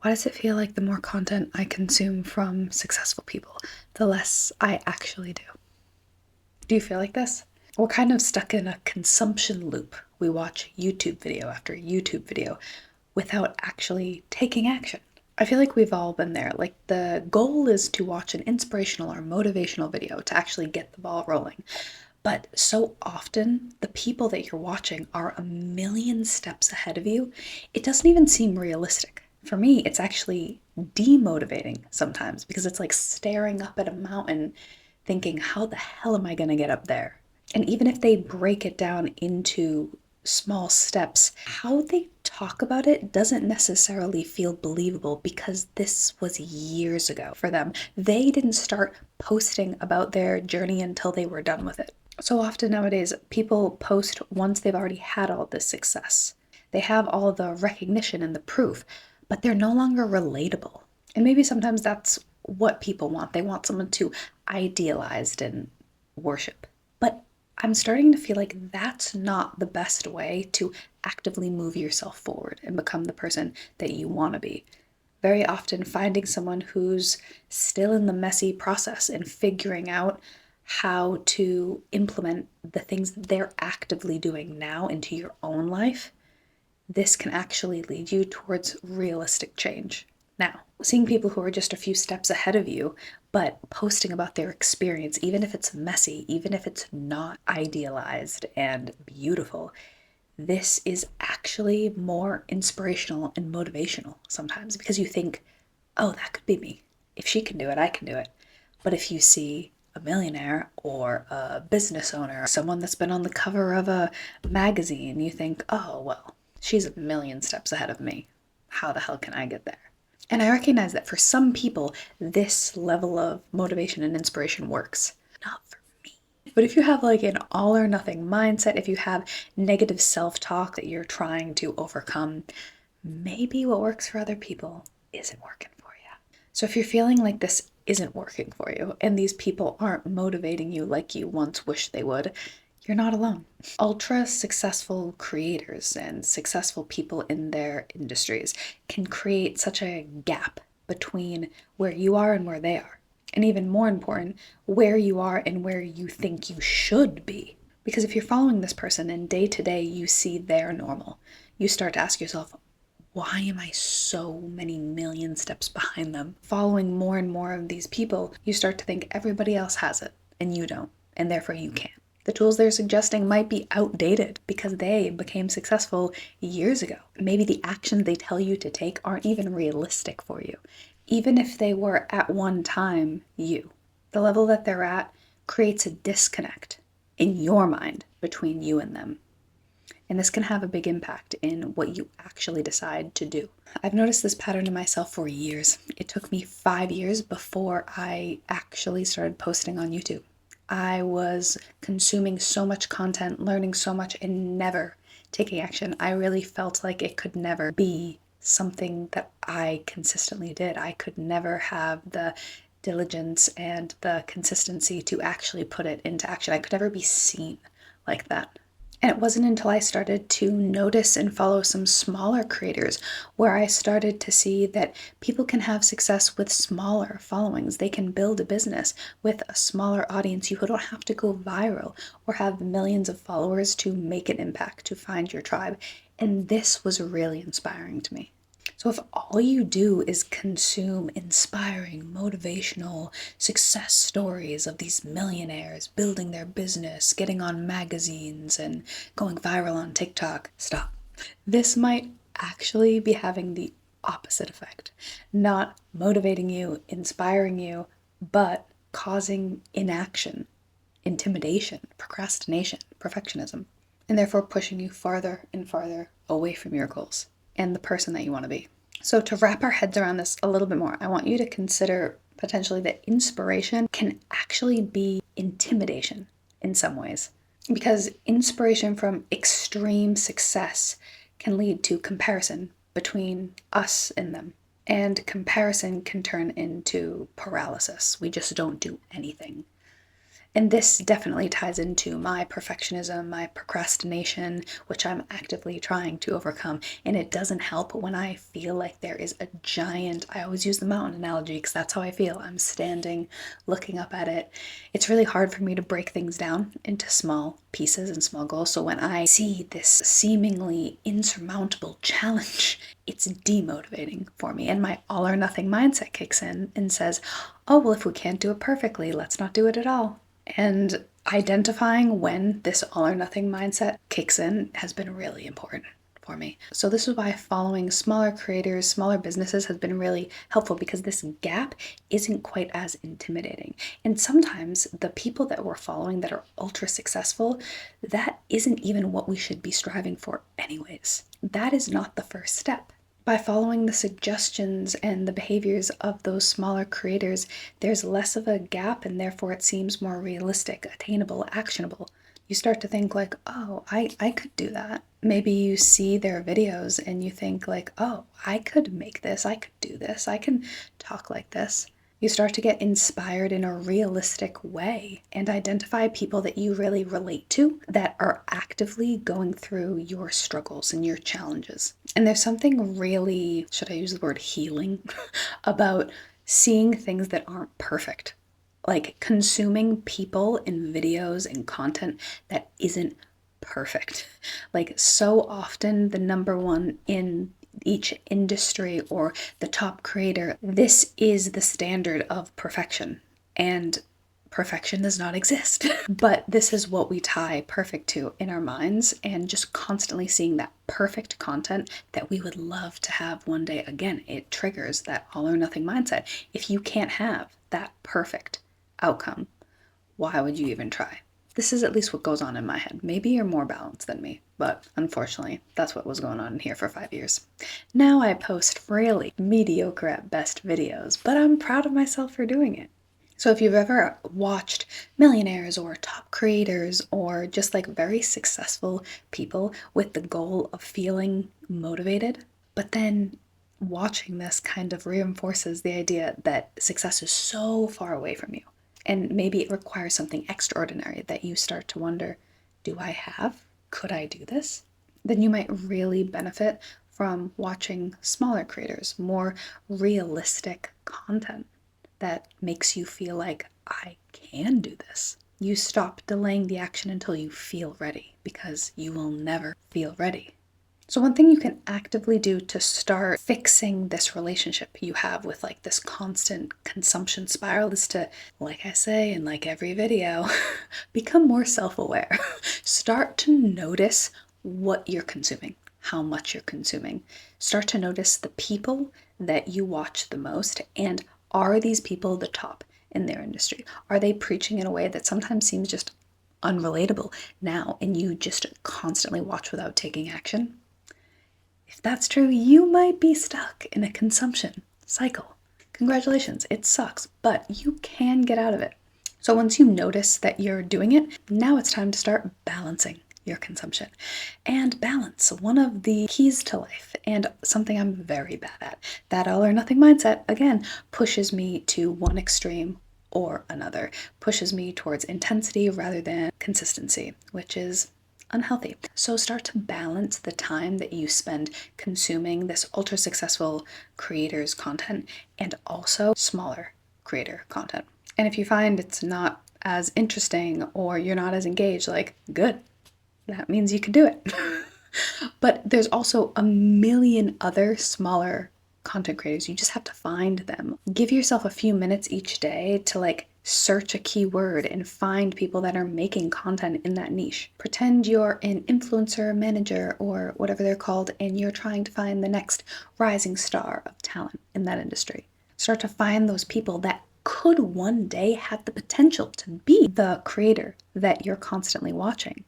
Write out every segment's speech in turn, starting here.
Why does it feel like the more content I consume from successful people, the less I actually do? Do you feel like this? We're kind of stuck in a consumption loop. We watch YouTube video after YouTube video without actually taking action. I feel like we've all been there. Like, the goal is to watch an inspirational or motivational video to actually get the ball rolling. But so often, the people that you're watching are a million steps ahead of you. It doesn't even seem realistic. For me, it's actually demotivating sometimes because it's like staring up at a mountain thinking, how the hell am I going to get up there? And even if they break it down into small steps, how they talk about it doesn't necessarily feel believable because this was years ago for them. They didn't start posting about their journey until they were done with it. So often nowadays, people post once they've already had all this success. They have all the recognition and the proof, but they're no longer relatable. And maybe sometimes that's what people want. They want someone to idealize and worship. But I'm starting to feel like that's not the best way to actively move yourself forward and become the person that you want to be. Very often, finding someone who's still in the messy process and figuring out how to implement the things that they're actively doing now into your own life, this can actually lead you towards realistic change. Now, seeing people who are just a few steps ahead of you, but posting about their experience, even if it's messy, even if it's not idealized and beautiful, this is actually more inspirational and motivational sometimes because you think, oh, that could be me. If she can do it, I can do it. But if you see a millionaire or a business owner, someone that's been on the cover of a magazine, you think, oh, well, she's a million steps ahead of me. How the hell can I get there? And I recognize that for some people, this level of motivation and inspiration works. Not for me. But if you have like an all or nothing mindset, if you have negative self-talk that you're trying to overcome, maybe what works for other people isn't working for you. So if you're feeling like this isn't working for you and these people aren't motivating you like you once wished they would, you're not alone. Ultra successful creators and successful people in their industries can create such a gap between where you are and where they are. And even more important, where you are and where you think you should be. Because if you're following this person and day to day you see their normal, you start to ask yourself, why am I so many million steps behind them? Following more and more of these people, you start to think everybody else has it and you don't, and therefore you can't. The tools they're suggesting might be outdated because they became successful years ago. Maybe the actions they tell you to take aren't even realistic for you, even if they were at one time you. The level that they're at creates a disconnect in your mind between you and them. And this can have a big impact in what you actually decide to do. I've noticed this pattern in myself for years. It took me 5 years before I actually started posting on YouTube. I was consuming so much content, learning so much, and never taking action. I really felt like it could never be something that I consistently did. I could never have the diligence and the consistency to actually put it into action. I could never be seen like that. And it wasn't until I started to notice and follow some smaller creators where I started to see that people can have success with smaller followings. They can build a business with a smaller audience. You don't have to go viral or have millions of followers to make an impact, to find your tribe. And this was really inspiring to me. So if all you do is consume inspiring, motivational success stories of these millionaires building their business, getting on magazines, and going viral on TikTok, stop. This might actually be having the opposite effect. Not motivating you, inspiring you, but causing inaction, intimidation, procrastination, perfectionism, and therefore pushing you farther and farther away from your goals and the person that you want to be. So to wrap our heads around this a little bit more, I want you to consider potentially that inspiration can actually be intimidation in some ways. Because inspiration from extreme success can lead to comparison between us and them. And comparison can turn into paralysis. We just don't do anything. And this definitely ties into my perfectionism, my procrastination, which I'm actively trying to overcome. And it doesn't help when I feel like there is a giant, I always use the mountain analogy because that's how I feel. I'm standing, looking up at it. It's really hard for me to break things down into small pieces and small goals. So when I see this seemingly insurmountable challenge, it's demotivating for me. And my all or nothing mindset kicks in and says, oh, well, if we can't do it perfectly, let's not do it at all. And identifying when this all or nothing mindset kicks in has been really important for me. So this is why following smaller creators, smaller businesses has been really helpful, because this gap isn't quite as intimidating. And sometimes the people that we're following that are ultra successful, that isn't even what we should be striving for anyways. That is not the first step. By following the suggestions and the behaviors of those smaller creators, there's less of a gap, and therefore it seems more realistic, attainable, actionable. You start to think like, oh, I could do that. Maybe you see their videos and you think like, oh, I could make this, I could do this, I can talk like this. You start to get inspired in a realistic way and identify people that you really relate to that are actively going through your struggles and your challenges. And there's something really, should I use the word healing, about seeing things that aren't perfect. Like consuming people and videos and content that isn't perfect. Like so often the number one in each industry or the top creator, this is the standard of perfection. And perfection does not exist. But this is what we tie perfect to in our minds, and just constantly seeing that perfect content that we would love to have one day. Again, it triggers that all or nothing mindset. If you can't have that perfect outcome, why would you even try? This is at least what goes on in my head. Maybe you're more balanced than me, but unfortunately, that's what was going on in here for 5 years. Now I post really mediocre at best videos, but I'm proud of myself for doing it. So if you've ever watched millionaires or top creators or just like very successful people with the goal of feeling motivated, but then watching this kind of reinforces the idea that success is so far away from you. And maybe it requires something extraordinary that you start to wonder, do I have? Could I do this? Then you might really benefit from watching smaller creators, more realistic content that makes you feel like, I can do this. You stop delaying the action until you feel ready, because you will never feel ready. So one thing you can actively do to start fixing this relationship you have with like this constant consumption spiral is to, like I say in like every video, become more self-aware. Start to notice what you're consuming, how much you're consuming. Start to notice the people that you watch the most, and are these people the top in their industry? Are they preaching in a way that sometimes seems just unrelatable now, and you just constantly watch without taking action? If that's true, you might be stuck in a consumption cycle. Congratulations, it sucks, but you can get out of it. So once you notice that you're doing it, now it's time to start balancing your consumption. And balance, one of the keys to life, and something I'm very bad at. That all or nothing mindset, again, pushes me to one extreme or another, pushes me towards intensity rather than consistency, which is unhealthy. So start to balance the time that you spend consuming this ultra successful creators content and also smaller creator content. And if you find it's not as interesting or you're not as engaged, like, good, that means you can do it. But there's also a million other smaller content creators. You just have to find them. Give yourself a few minutes each day to like search a keyword and find people that are making content in that niche. Pretend you're an influencer manager or whatever they're called, and you're trying to find the next rising star of talent in that industry. Start to find those people that could one day have the potential to be the creator that you're constantly watching.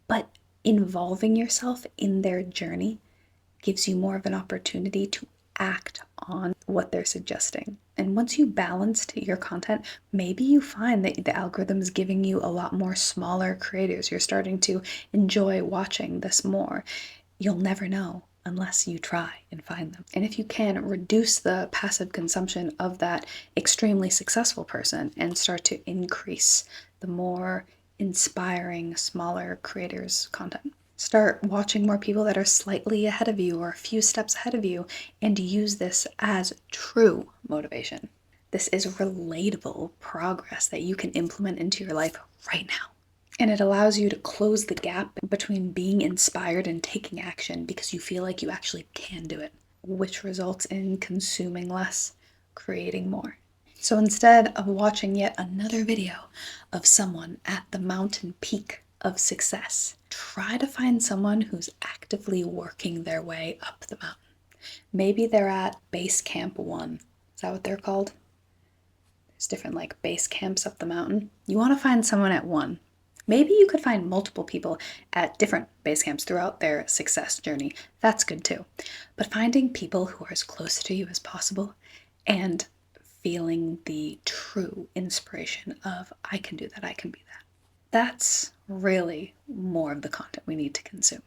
But involving yourself in their journey gives you more of an opportunity to act on what they're suggesting. And once you balanced your content, maybe you find that the algorithm is giving you a lot more smaller creators. You're starting to enjoy watching this more. You'll never know unless you try and find them. And if you can, reduce the passive consumption of that extremely successful person and start to increase the more inspiring, smaller creators' content. Start watching more people that are slightly ahead of you or a few steps ahead of you and use this as true motivation. This is relatable progress that you can implement into your life right now. And it allows you to close the gap between being inspired and taking action because you feel like you actually can do it, which results in consuming less, creating more. So instead of watching yet another video of someone at the mountain peak of success, try to find someone who's actively working their way up the mountain. Maybe they're at base camp 1. Is that what they're called? There's different like base camps up the mountain. You want to find someone at 1. Maybe you could find multiple people at different base camps throughout their success journey. That's good too. But finding people who are as close to you as possible and feeling the true inspiration of, I can do that, I can be that. That's really more of the content we need to consume.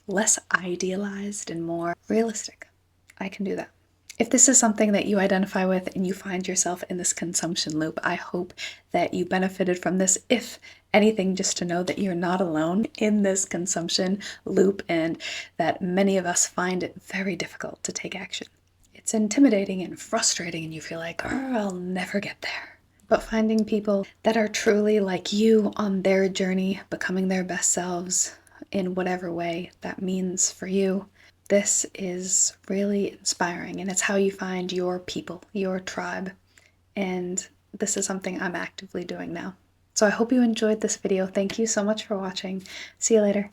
Less idealized and more realistic. I can do that. If this is something that you identify with and you find yourself in this consumption loop, I hope that you benefited from this. If anything, just to know that you're not alone in this consumption loop and that many of us find it very difficult to take action. It's intimidating and frustrating and you feel like, oh, I'll never get there. But finding people that are truly like you on their journey, becoming their best selves in whatever way that means for you, this is really inspiring, and it's how you find your people, your tribe, and this is something I'm actively doing now. So I hope you enjoyed this video. Thank you so much for watching. See you later.